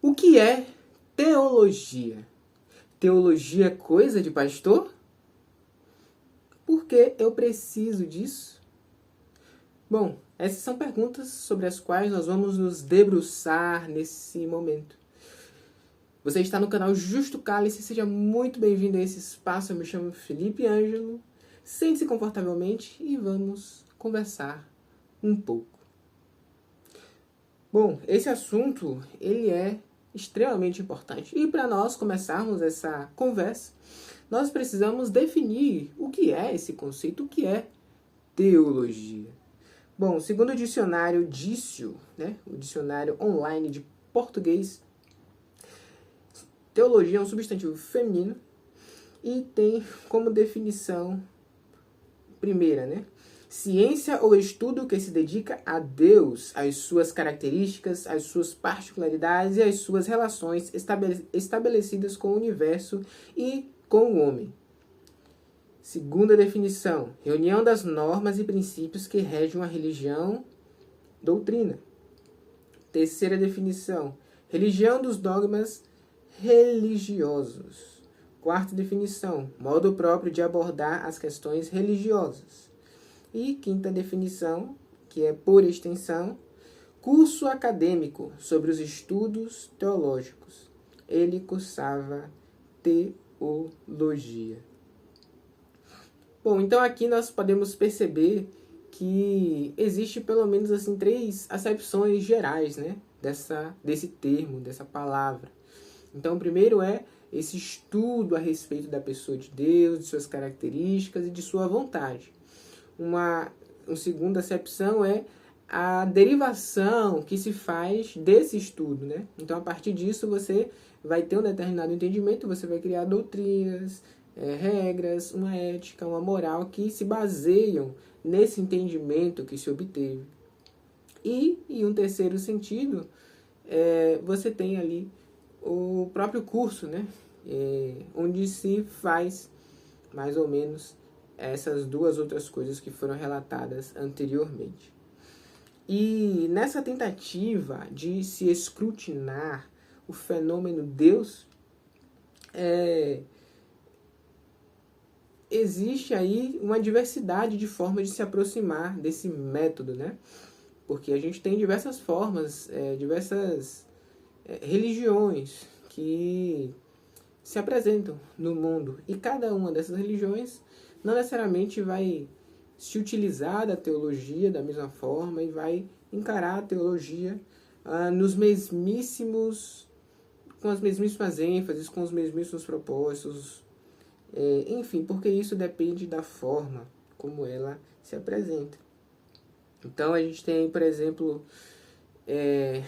O que é teologia? Teologia é coisa de pastor? Por que eu preciso disso? Bom, essas são perguntas sobre as quais nós vamos nos debruçar nesse momento. Você está no canal Justo Cálice, seja muito bem-vindo a esse espaço. Eu me chamo Felipe Ângelo. Sente-se confortavelmente e vamos conversar um pouco. Bom, esse assunto ele é extremamente importante. E para nós começarmos essa conversa, nós precisamos definir o que é esse conceito, o que é teologia. Bom, segundo o dicionário Dício, o dicionário online de português, teologia é um substantivo feminino e tem como definição primeira, ciência ou estudo que se dedica a Deus, às suas características, às suas particularidades e às suas relações estabelecidas com o universo e com o homem. Segunda definição, reunião das normas e princípios que regem uma religião, doutrina. Terceira definição, religião dos dogmas religiosos. Quarta definição, modo próprio de abordar as questões religiosas. E quinta definição, que é por extensão, curso acadêmico sobre os estudos teológicos. Ele cursava teologia. Bom, então aqui nós podemos perceber que existe pelo menos assim 3 acepções gerais, desse termo, dessa palavra. Então, o primeiro é esse estudo a respeito da pessoa de Deus, de suas características e de sua vontade. Uma segunda acepção é a derivação que se faz desse estudo, Então, a partir disso, você vai ter um determinado entendimento, você vai criar doutrinas, regras, uma ética, uma moral que se baseiam nesse entendimento que se obteve. E, em um terceiro sentido, você tem ali o próprio curso, onde se faz mais ou menos essas 2 outras coisas que foram relatadas anteriormente. E nessa tentativa de se escrutinar o fenômeno Deus, existe aí uma diversidade de formas de se aproximar desse método, Porque a gente tem diversas formas, diversas religiões que se apresentam no mundo. E cada uma dessas religiões não necessariamente vai se utilizar da teologia da mesma forma e vai encarar a teologia com as mesmíssimas ênfases, com os mesmíssimos propósitos, enfim, porque isso depende da forma como ela se apresenta. Então a gente tem, por exemplo,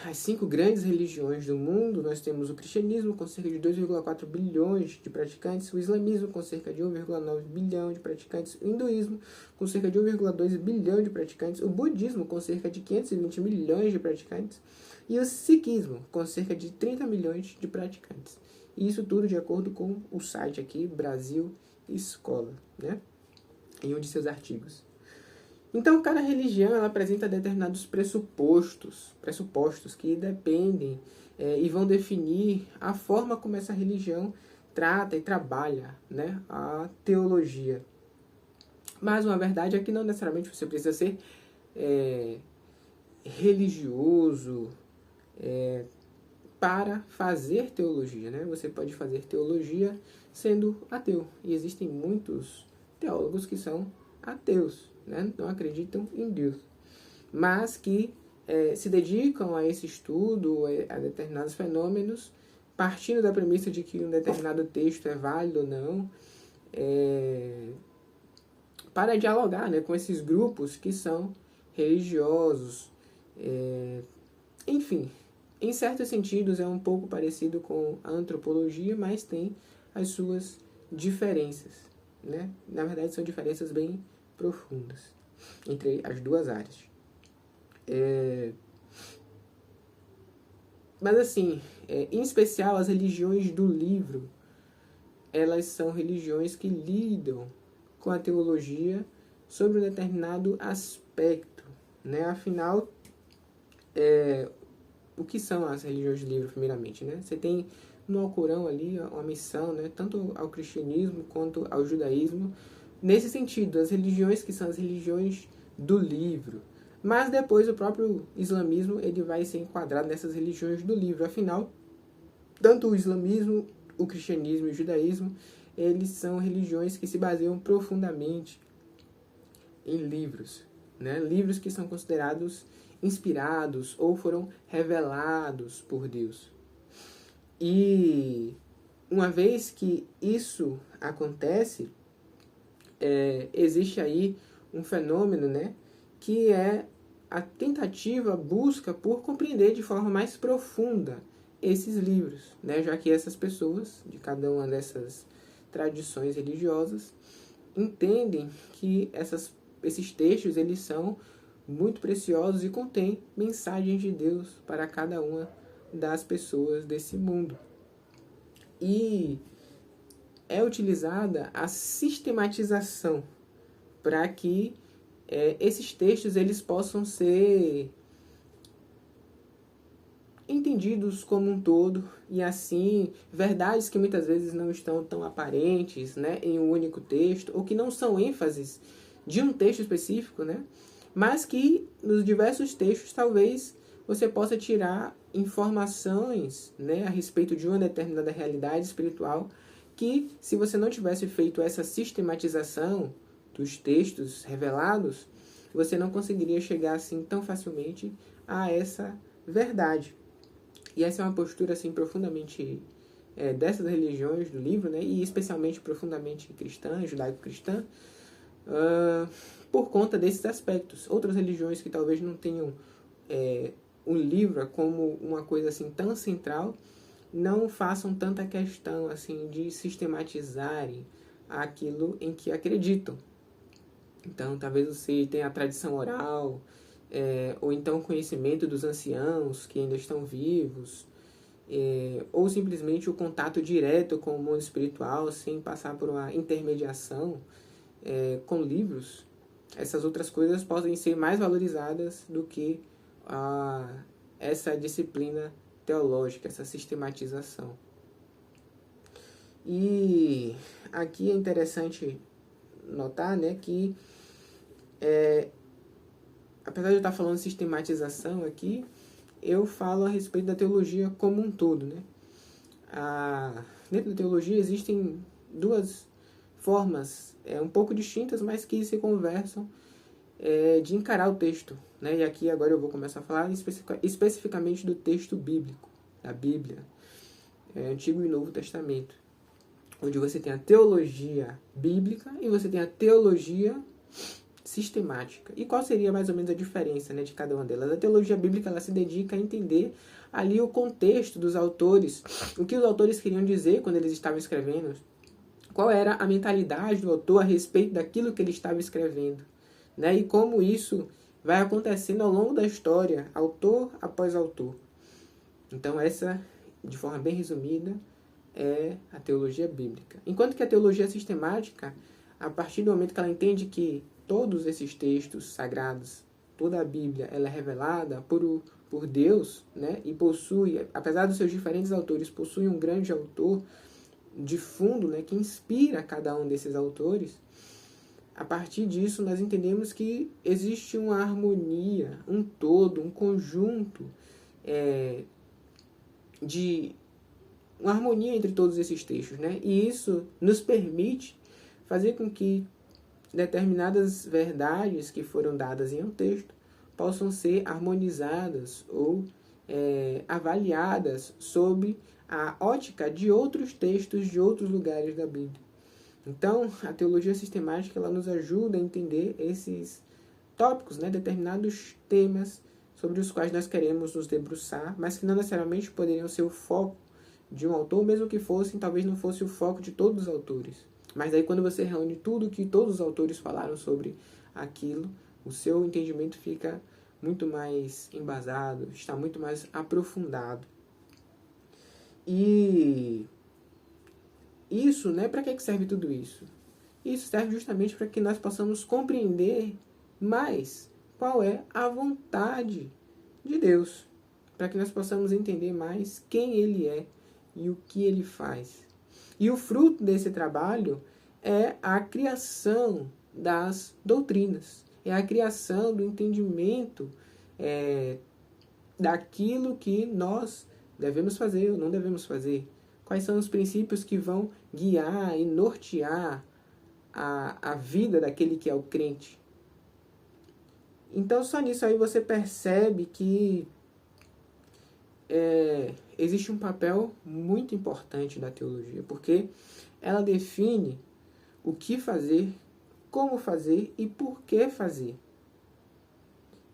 as 5 grandes religiões do mundo. Nós temos o cristianismo com cerca de 2,4 bilhões de praticantes, o islamismo com cerca de 1,9 bilhão de praticantes, o hinduísmo com cerca de 1,2 bilhão de praticantes, o budismo com cerca de 520 milhões de praticantes e o sikhismo com cerca de 30 milhões de praticantes. E isso tudo de acordo com o site aqui, Brasil Escola, em um de seus artigos. Então, cada religião ela apresenta determinados pressupostos que dependem e vão definir a forma como essa religião trata e trabalha a teologia. Mas uma verdade é que não necessariamente você precisa ser religioso para fazer teologia. Você pode fazer teologia sendo ateu. E existem muitos teólogos que são ateus. Não acreditam em Deus, mas que se dedicam a esse estudo, a determinados fenômenos, partindo da premissa de que um determinado texto é válido ou não, para dialogar com esses grupos que são religiosos. Enfim, em certos sentidos é um pouco parecido com a antropologia, mas tem as suas diferenças. Na verdade, são diferenças bem profundas entre as 2 áreas. Mas assim, em especial as religiões do livro, elas são religiões que lidam com a teologia sobre um determinado aspecto, Afinal, o que são as religiões do livro, primeiramente, né? Você tem no Alcorão ali uma missão, né? Tanto ao cristianismo quanto ao judaísmo, nesse sentido, as religiões que são as religiões do livro. Mas depois o próprio islamismo ele vai ser enquadrado nessas religiões do livro. Afinal, tanto o islamismo, o cristianismo e o judaísmo, eles são religiões que se baseiam profundamente em livros, né? Livros que são considerados inspirados ou foram revelados por Deus. E uma vez que isso acontece, existe aí um fenômeno, né, que é a tentativa, a busca por compreender de forma mais profunda esses livros, né, já que essas pessoas, de cada uma dessas tradições religiosas, entendem que esses textos eles são muito preciosos e contêm mensagens de Deus para cada uma das pessoas desse mundo. E é utilizada a sistematização para que esses textos eles possam ser entendidos como um todo e assim verdades que muitas vezes não estão tão aparentes, né, em um único texto ou que não são ênfases de um texto específico, né, mas que nos diversos textos talvez você possa tirar informações, né, a respeito de uma determinada realidade espiritual que, se você não tivesse feito essa sistematização dos textos revelados, você não conseguiria chegar assim tão facilmente a essa verdade. E essa é uma postura assim profundamente dessas religiões do livro, né, e especialmente profundamente cristã, judaico-cristã, por conta desses aspectos. Outras religiões que talvez não tenham o livro como uma coisa assim tão central, não façam tanta questão assim de sistematizarem aquilo em que acreditam. Então, talvez você tenha a tradição oral, ou então conhecimento dos anciãos que ainda estão vivos, ou simplesmente o contato direto com o mundo espiritual, sem passar por uma intermediação com livros. Essas outras coisas podem ser mais valorizadas do que essa disciplina teológica, essa sistematização. E aqui é interessante notar, né, que apesar de eu estar falando de sistematização aqui, eu falo a respeito da teologia como um todo, né? Dentro da teologia existem duas formas um pouco distintas, mas que se conversam de encarar o texto, né? E aqui agora eu vou começar a falar especificamente do texto bíblico, da Bíblia, Antigo e Novo Testamento, onde você tem a teologia bíblica e você tem a teologia sistemática. E qual seria mais ou menos a diferença, né, de cada uma delas? A teologia bíblica ela se dedica a entender ali o contexto dos autores, o que os autores queriam dizer quando eles estavam escrevendo, qual era a mentalidade do autor a respeito daquilo que ele estava escrevendo, né, e como isso vai acontecendo ao longo da história, autor após autor. Então essa, de forma bem resumida, é a teologia bíblica. Enquanto que a teologia sistemática, a partir do momento que ela entende que todos esses textos sagrados, toda a Bíblia, ela é revelada por Deus, né? E possui, apesar dos seus diferentes autores, possui um grande autor de fundo, né? Que inspira cada um desses autores. A partir disso, nós entendemos que existe uma harmonia, um todo, um conjunto de uma harmonia entre todos esses textos, né? E isso nos permite fazer com que determinadas verdades que foram dadas em um texto possam ser harmonizadas ou avaliadas sob a ótica de outros textos de outros lugares da Bíblia. Então, a teologia sistemática ela nos ajuda a entender esses tópicos, né, determinados temas sobre os quais nós queremos nos debruçar, mas que não necessariamente poderiam ser o foco de um autor, mesmo que fossem, talvez não fosse o foco de todos os autores. Mas aí quando você reúne tudo que todos os autores falaram sobre aquilo, o seu entendimento fica muito mais embasado, está muito mais aprofundado. E isso, né, para que serve tudo isso? Isso serve justamente para que nós possamos compreender mais qual é a vontade de Deus. para que nós possamos entender mais quem Ele é e o que Ele faz. E o fruto desse trabalho é a criação das doutrinas, é a criação do entendimento daquilo que nós devemos fazer ou não devemos fazer. Quais são os princípios que vão guiar e nortear a vida daquele que é o crente. Então, só nisso aí você percebe que existe um papel muito importante da teologia, porque ela define o que fazer, como fazer e por que fazer.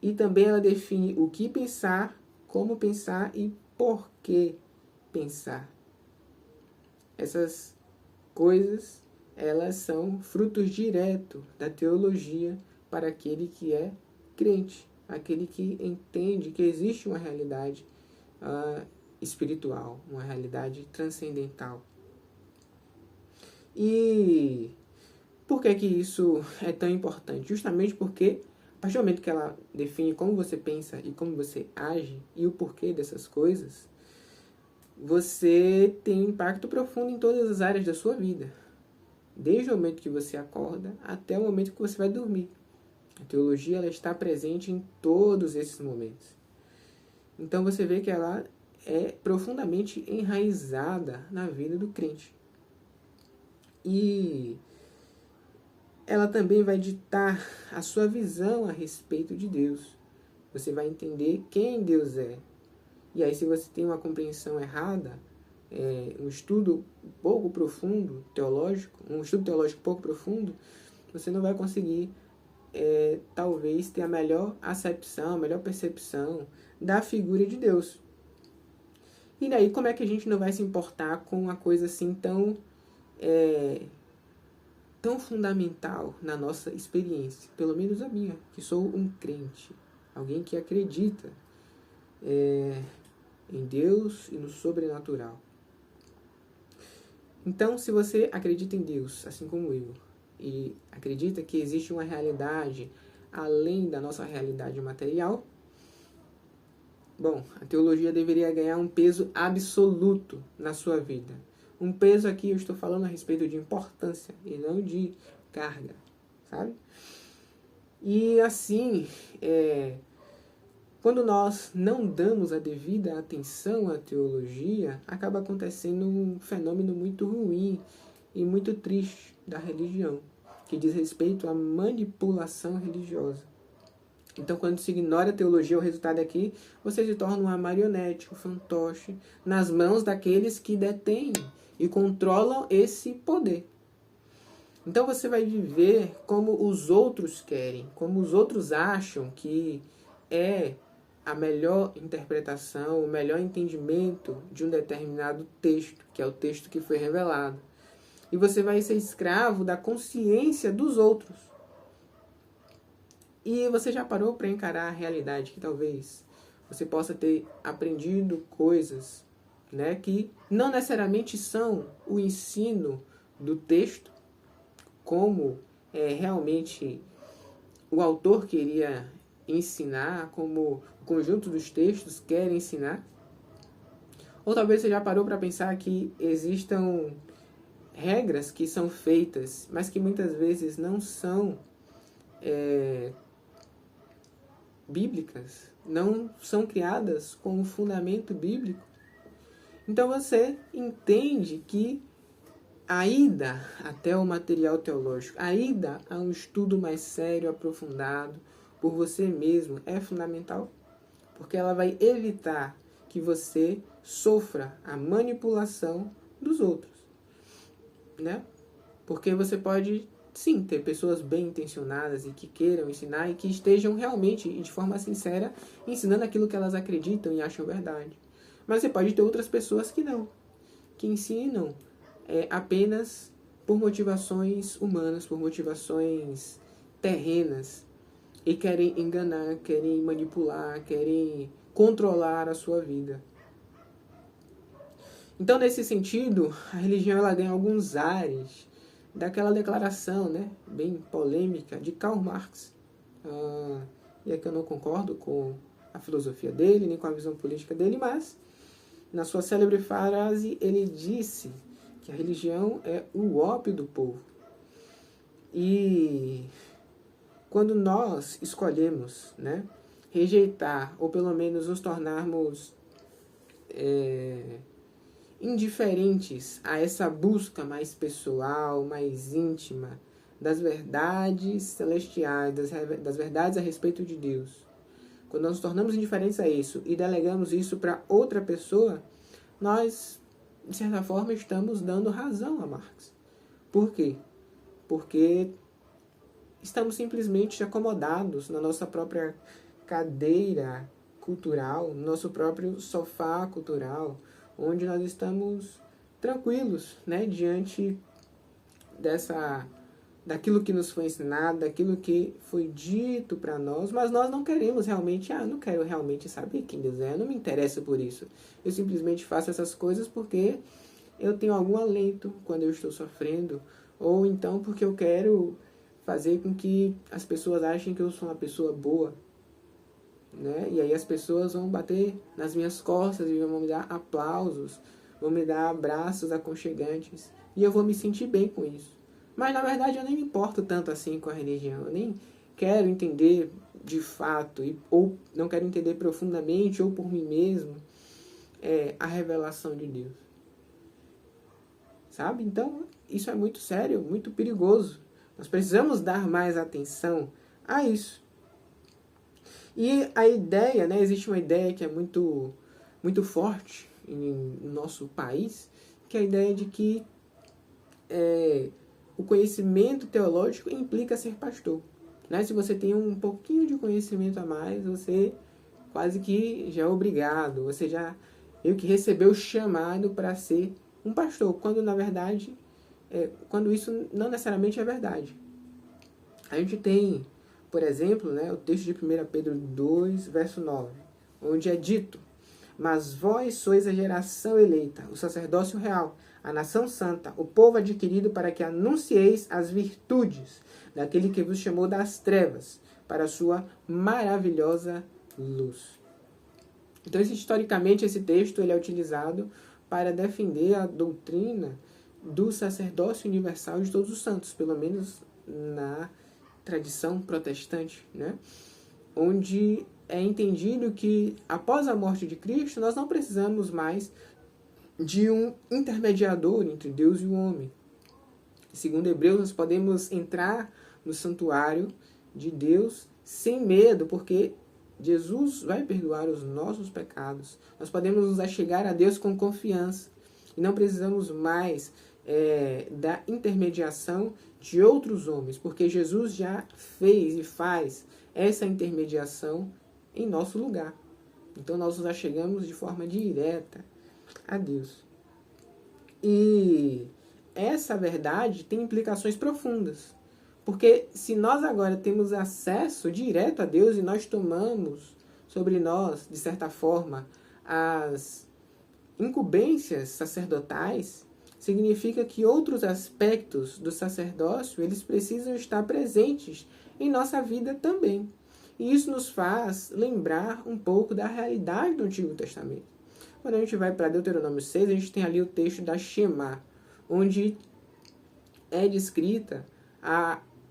E também ela define o que pensar, como pensar e por que pensar. Essas coisas, elas são frutos diretos da teologia para aquele que é crente, aquele que entende que existe uma realidade espiritual, uma realidade transcendental. E por que que isso é tão importante? Justamente porque, a partir do momento que ela define como você pensa e como você age e o porquê dessas coisas, você tem impacto profundo em todas as áreas da sua vida. Desde o momento que você acorda até o momento que você vai dormir. A teologia ela está presente em todos esses momentos. Então você vê que ela é profundamente enraizada na vida do crente. E ela também vai ditar a sua visão a respeito de Deus. Você vai entender quem Deus é. E aí, se você tem uma compreensão errada, um estudo pouco profundo, teológico, um estudo teológico pouco profundo, você não vai conseguir, talvez, ter a melhor acepção, a melhor percepção da figura de Deus. E daí, como é que a gente não vai se importar com uma coisa assim tão fundamental na nossa experiência? Pelo menos a minha, que sou um crente, alguém que acredita em Deus e no sobrenatural. Então, se você acredita em Deus, assim como eu, e acredita que existe uma realidade além da nossa realidade material, bom, a teologia deveria ganhar um peso absoluto na sua vida. Um peso aqui, eu estou falando a respeito de importância e não de carga, sabe? E assim, quando nós não damos a devida atenção à teologia, acaba acontecendo um fenômeno muito ruim e muito triste da religião, que diz respeito à manipulação religiosa. Então, quando se ignora a teologia, o resultado é que você se torna uma marionete, um fantoche, nas mãos daqueles que detêm e controlam esse poder. Então, você vai viver como os outros querem, como os outros acham que é a melhor interpretação, o melhor entendimento de um determinado texto, que é o texto que foi revelado. E você vai ser escravo da consciência dos outros. E você já parou para encarar a realidade que talvez você possa ter aprendido coisas, né, que não necessariamente são o ensino do texto, como realmente o autor queria ensinar, como o conjunto dos textos quer ensinar? Ou talvez você já parou para pensar que existam regras que são feitas, mas que muitas vezes não são bíblicas, não são criadas com um fundamento bíblico? Então você entende que a ida até o material teológico, a ida a um estudo mais sério, aprofundado, por você mesmo, é fundamental, porque ela vai evitar que você sofra a manipulação dos outros, né? Porque você pode, sim, ter pessoas bem intencionadas e que queiram ensinar e que estejam realmente e de forma sincera ensinando aquilo que elas acreditam e acham verdade. Mas você pode ter outras pessoas que não, que ensinam apenas por motivações humanas, por motivações terrenas, e querem enganar, querem manipular, querem controlar a sua vida. Então, nesse sentido, a religião ela ganha alguns ares daquela declaração, né, bem polêmica de Karl Marx. E é que eu não concordo com a filosofia dele, nem com a visão política dele, mas, na sua célebre frase, ele disse que a religião é o ópio do povo. E quando nós escolhemos, né, rejeitar, ou pelo menos nos tornarmos indiferentes a essa busca mais pessoal, mais íntima, das verdades celestiais, das verdades a respeito de Deus, quando nós nos tornamos indiferentes a isso e delegamos isso para outra pessoa, nós, de certa forma, estamos dando razão a Marx. Por quê? Porque estamos simplesmente acomodados na nossa própria cadeira cultural, no nosso próprio sofá cultural, onde nós estamos tranquilos, né, diante daquilo que nos foi ensinado, daquilo que foi dito para nós, mas nós não queremos realmente, não quero realmente saber quem Deus é, eu não me interesso por isso. Eu simplesmente faço essas coisas porque eu tenho algum alento quando eu estou sofrendo, ou então porque eu quero fazer com que as pessoas achem que eu sou uma pessoa boa, né? E aí as pessoas vão bater nas minhas costas e vão me dar aplausos, vão me dar abraços aconchegantes, e eu vou me sentir bem com isso. Mas na verdade eu nem me importo tanto assim com a religião, eu nem quero entender de fato, ou não quero entender profundamente, ou por mim mesmo, a revelação de Deus. Sabe? Então isso é muito sério, muito perigoso. Nós precisamos dar mais atenção a isso. E a ideia, né, existe uma ideia que é muito, muito forte no nosso país, que é a ideia de que o conhecimento teológico implica ser pastor. Né? Se você tem um pouquinho de conhecimento a mais, você quase que já é obrigado, você já meio que recebeu o chamado para ser um pastor, quando na verdade, quando isso não necessariamente é verdade. A gente tem, por exemplo, né, o texto de 1 Pedro 2, verso 9, onde é dito: mas vós sois a geração eleita, o sacerdócio real, a nação santa, o povo adquirido para que anuncieis as virtudes daquele que vos chamou das trevas para a sua maravilhosa luz. Então, historicamente, esse texto ele é utilizado para defender a doutrina do sacerdócio universal de todos os santos, pelo menos na tradição protestante, né? Onde é entendido que após a morte de Cristo nós não precisamos mais de um intermediador entre Deus e o homem. Segundo Hebreus, nós podemos entrar no santuário de Deus sem medo, porque Jesus vai perdoar os nossos pecados. Nós podemos nos achegar a Deus com confiança e não precisamos mais da intermediação de outros homens, porque Jesus já fez e faz essa intermediação em nosso lugar. Então nós nos achegamos de forma direta a Deus. E essa verdade tem implicações profundas, porque se nós agora temos acesso direto a Deus e nós tomamos sobre nós, de certa forma, as incumbências sacerdotais, significa que outros aspectos do sacerdócio eles precisam estar presentes em nossa vida também. E isso nos faz lembrar um pouco da realidade do Antigo Testamento. Quando a gente vai para Deuteronômio 6, a gente tem ali o texto da Shema, onde é descrita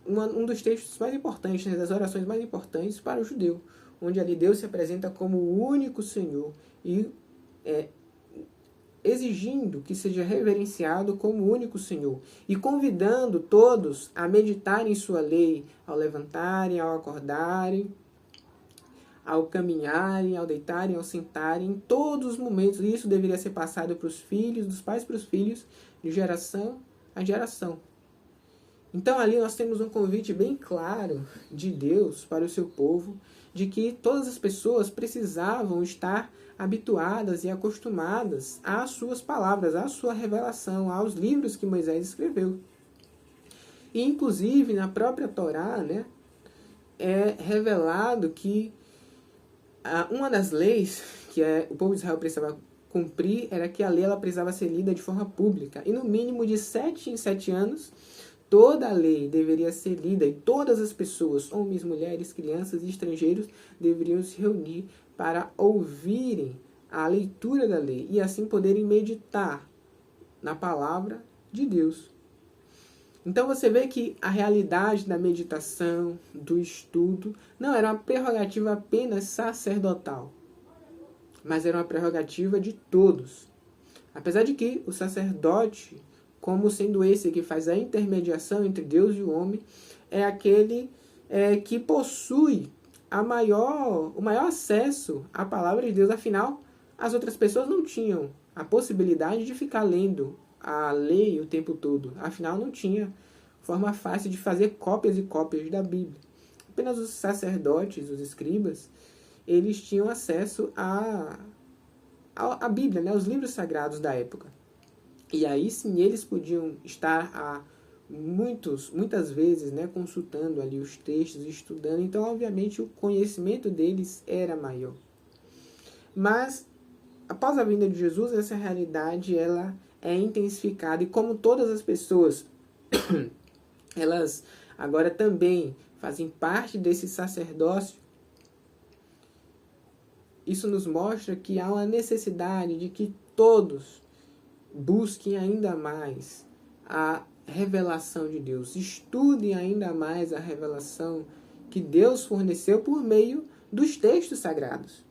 um dos textos mais importantes, né, das orações mais importantes para o judeu, onde ali Deus se apresenta como o único Senhor e exigindo que seja reverenciado como o único Senhor e convidando todos a meditarem em sua lei, ao levantarem, ao acordarem, ao caminharem, ao deitarem, ao sentarem, em todos os momentos. E isso deveria ser passado para os filhos, dos pais para os filhos, de geração a geração. Então ali nós temos um convite bem claro de Deus para o seu povo, de que todas as pessoas precisavam estar habituadas e acostumadas às suas palavras, à sua revelação, aos livros que Moisés escreveu. E inclusive na própria Torá, né, é revelado que uma das leis que o povo de Israel precisava cumprir era que a lei ela precisava ser lida de forma pública. E no mínimo de 7 em 7 anos, toda a lei deveria ser lida e todas as pessoas, homens, mulheres, crianças e estrangeiros, deveriam se reunir para ouvirem a leitura da lei e assim poderem meditar na palavra de Deus. Então você vê que a realidade da meditação, do estudo, não era uma prerrogativa apenas sacerdotal, mas era uma prerrogativa de todos. Apesar de que o sacerdote, como sendo esse que faz a intermediação entre Deus e o homem, é aquele que possui o maior acesso à palavra de Deus. Afinal, as outras pessoas não tinham a possibilidade de ficar lendo a lei o tempo todo. Afinal, não tinha forma fácil de fazer cópias e cópias da Bíblia. Apenas os sacerdotes, os escribas, eles tinham acesso à Bíblia, né, os livros sagrados da época. E aí sim eles podiam estar muitas vezes, né, consultando ali os textos, estudando. Então, obviamente, o conhecimento deles era maior. Mas, após a vinda de Jesus, essa realidade ela é intensificada. E como todas as pessoas, elas agora também fazem parte desse sacerdócio, isso nos mostra que há uma necessidade de que todos busquem ainda mais a revelação de Deus, estudem ainda mais a revelação que Deus forneceu por meio dos textos sagrados.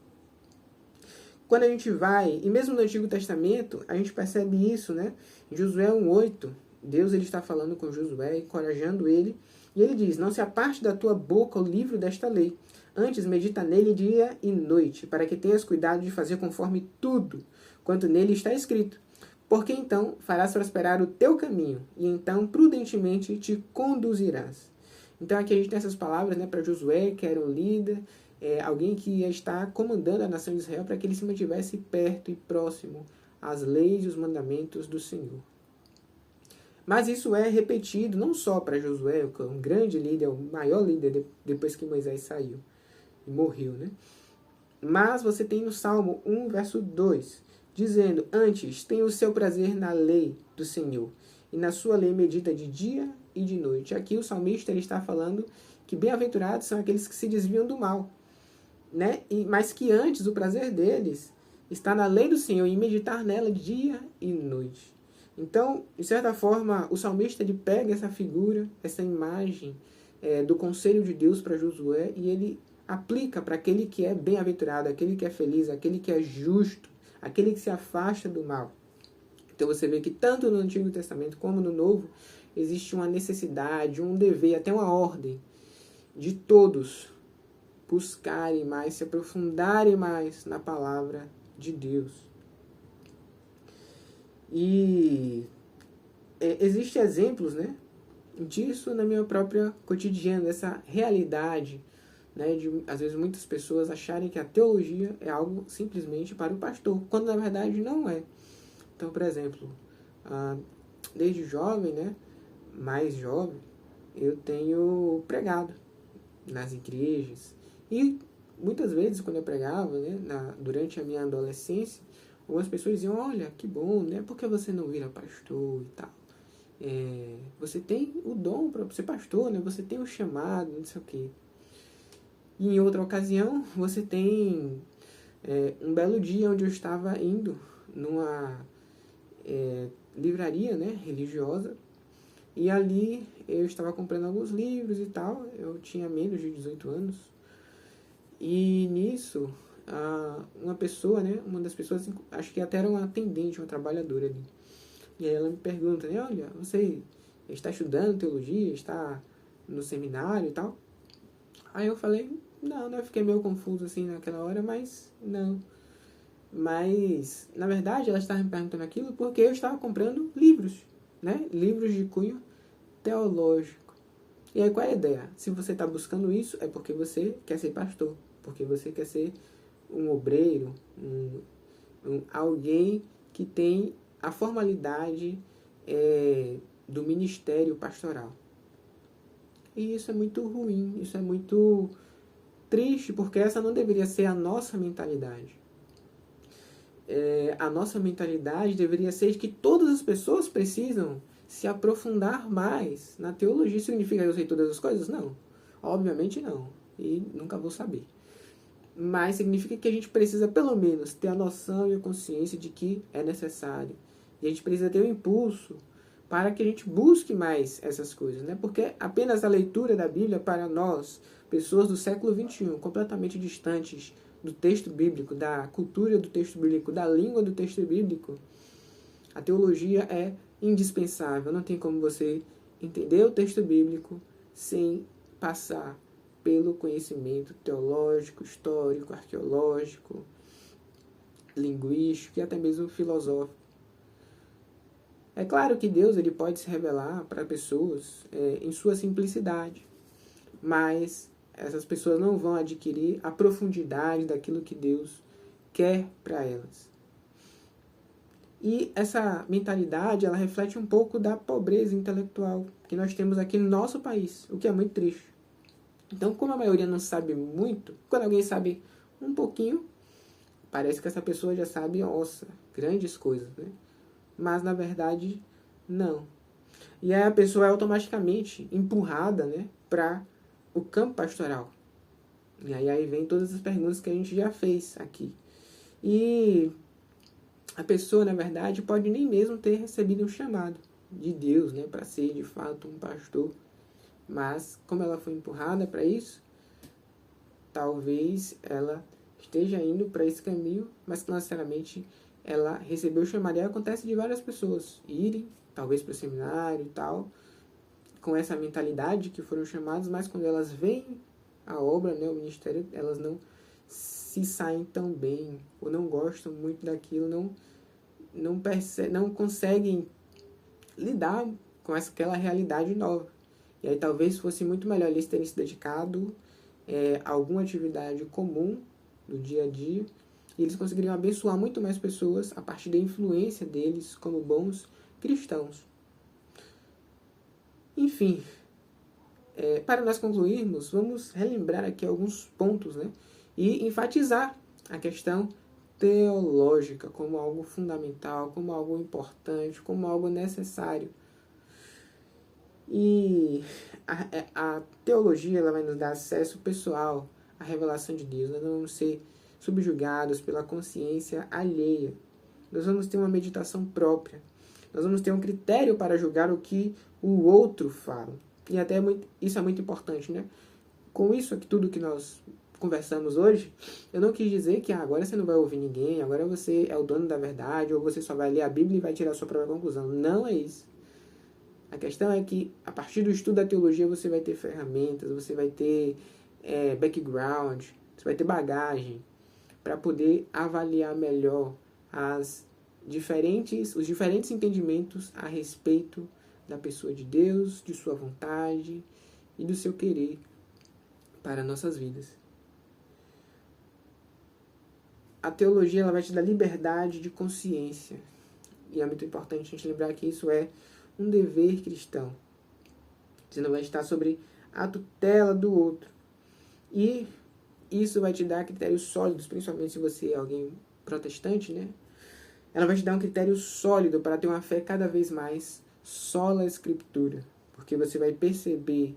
Quando a gente vai, e mesmo no Antigo Testamento, a gente percebe isso, né? Em Josué 1:8, Deus ele está falando com Josué, encorajando ele, e ele diz: não se aparte da tua boca o livro desta lei, antes medita nele dia e noite, para que tenhas cuidado de fazer conforme tudo quanto nele está escrito. Porque então farás prosperar o teu caminho, e então prudentemente te conduzirás. Então aqui a gente tem essas palavras, né, para Josué, que era um líder, alguém que ia estar comandando a nação de Israel, para que ele se mantivesse perto e próximo às leis e os mandamentos do Senhor. Mas isso é repetido não só para Josué, que é um grande líder, o maior líder depois que Moisés saiu e morreu, né? Mas você tem no Salmo 1, verso 2, dizendo: antes tem o seu prazer na lei do Senhor, e na sua lei medita de dia e de noite. Aqui o salmista ele está falando que bem-aventurados são aqueles que se desviam do mal, né? Mas que antes o prazer deles está na lei do Senhor, e meditar nela dia e noite. Então, de certa forma, o salmista ele pega essa figura, essa imagem do conselho de Deus para Josué, e ele aplica para aquele que é bem-aventurado, aquele que é feliz, aquele que é justo, aquele que se afasta do mal. Então você vê que tanto no Antigo Testamento como no Novo existe uma necessidade, um dever, até uma ordem de todos buscarem mais, se aprofundarem mais na palavra de Deus. E existem exemplos, né, disso na minha própria cotidiana, dessa realidade, né, de às vezes muitas pessoas acharem que a teologia é algo simplesmente para o pastor, quando na verdade não é. Então, por exemplo, desde jovem, né, mais jovem, eu tenho pregado nas igrejas. E muitas vezes quando eu pregava, né, durante a minha adolescência, algumas pessoas diziam: olha, que bom, né, por que você não vira pastor e tal? Você tem o dom para ser pastor, né, você tem o chamado, não sei o quê. E em outra ocasião, você tem um belo dia onde eu estava indo numa livraria, né, religiosa, e ali eu estava comprando alguns livros e tal. Eu tinha menos de 18 anos. E nisso, uma pessoa, né, uma das pessoas, acho que até era uma atendente, uma trabalhadora ali. E aí ela me pergunta, né: olha, você está estudando teologia, está no seminário e tal? Aí eu falei: não, né? Eu fiquei meio confuso assim naquela hora, mas não. Mas, na verdade, ela estava me perguntando aquilo porque eu estava comprando livros, né? Livros de cunho teológico. E aí qual é a ideia? Se você está buscando isso, é porque você quer ser pastor, porque você quer ser um obreiro, alguém que tem a formalidade do ministério pastoral. E isso é muito ruim, isso é muito triste, porque essa não deveria ser a nossa mentalidade. A nossa mentalidade deveria ser de que todas as pessoas precisam se aprofundar mais na teologia. Significa que eu sei todas as coisas? Não. Obviamente não. E nunca vou saber. Mas significa que a gente precisa, pelo menos, ter a noção e a consciência de que é necessário. E a gente precisa ter um impulso para que a gente busque mais essas coisas, né? Porque apenas a leitura da Bíblia para nós, pessoas do século XXI, completamente distantes do texto bíblico, da cultura do texto bíblico, da língua do texto bíblico, a teologia é indispensável. Não tem como você entender o texto bíblico sem passar pelo conhecimento teológico, histórico, arqueológico, linguístico e até mesmo filosófico. É claro que Deus ele pode se revelar para pessoas em sua simplicidade, mas essas pessoas não vão adquirir a profundidade daquilo que Deus quer para elas. E essa mentalidade ela reflete um pouco da pobreza intelectual que nós temos aqui no nosso país, o que é muito triste. Então, como a maioria não sabe muito, quando alguém sabe um pouquinho, parece que essa pessoa já sabe, nossa, grandes coisas, né? Mas, na verdade, não. E aí a pessoa é automaticamente empurrada, né, para o campo pastoral. E aí vem todas as perguntas que a gente já fez aqui. E a pessoa, na verdade, pode nem mesmo ter recebido um chamado de Deus, né, para ser, de fato, um pastor. Mas, como ela foi empurrada para isso, talvez ela esteja indo para esse caminho, mas que, não necessariamente, ela recebeu o chamado. E acontece de várias pessoas irem, talvez para o seminário e tal, com essa mentalidade que foram chamadas, mas quando elas veem a obra, né, o ministério, elas não se saem tão bem, ou não gostam muito daquilo, não conseguem lidar com aquela realidade nova. E aí talvez fosse muito melhor eles terem se dedicado a alguma atividade comum do dia a dia, e eles conseguiriam abençoar muito mais pessoas a partir da influência deles como bons cristãos. Enfim, para nós concluirmos, vamos relembrar aqui alguns pontos, né? E enfatizar a questão teológica como algo fundamental, como algo importante, como algo necessário. E a teologia ela vai nos dar acesso pessoal à revelação de Deus. Nós não vamos ser subjugados pela consciência alheia. Nós vamos ter uma meditação própria. Nós vamos ter um critério para julgar o que o outro fala. E até isso é muito importante, né? Com isso aqui, tudo que nós conversamos hoje, eu não quis dizer que agora você não vai ouvir ninguém, agora você é o dono da verdade, ou você só vai ler a Bíblia e vai tirar a sua própria conclusão. Não é isso. A questão é que, a partir do estudo da teologia, você vai ter ferramentas, você vai ter background, você vai ter bagagem para poder avaliar melhor os diferentes entendimentos a respeito da pessoa de Deus, de sua vontade e do seu querer para nossas vidas. A teologia ela vai te dar liberdade de consciência. E é muito importante a gente lembrar que isso é um dever cristão. Você não vai estar sobre a tutela do outro. E isso vai te dar critérios sólidos, principalmente se você é alguém protestante, né? Ela vai te dar um critério sólido para ter uma fé cada vez mais sola escritura. Porque você vai perceber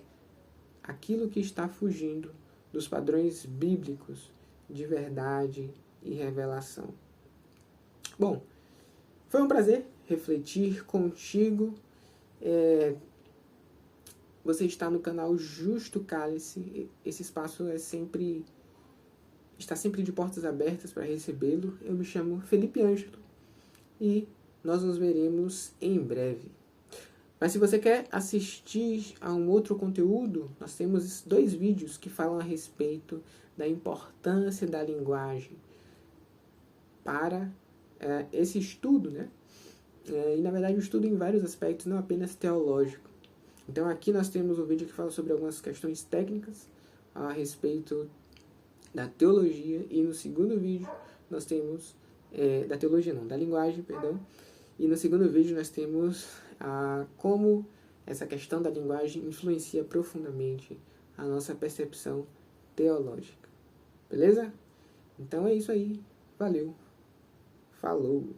aquilo que está fugindo dos padrões bíblicos de verdade e revelação. Bom, foi um prazer refletir contigo. Você está no canal Justo Cálice. Esse espaço está sempre de portas abertas para recebê-lo. Eu me chamo Felipe Ângelo e nós nos veremos em breve. Mas se você quer assistir a um outro conteúdo, nós temos 2 vídeos que falam a respeito da importância da linguagem para esse estudo, né? E na verdade o estudo em vários aspectos, não apenas teológico. Então aqui nós temos um vídeo que fala sobre algumas questões técnicas a respeito da teologia, e no segundo vídeo nós temos da teologia não, da linguagem, perdão. E no segundo vídeo nós temos como essa questão da linguagem influencia profundamente a nossa percepção teológica. Beleza? Então é isso aí. Valeu. Falou.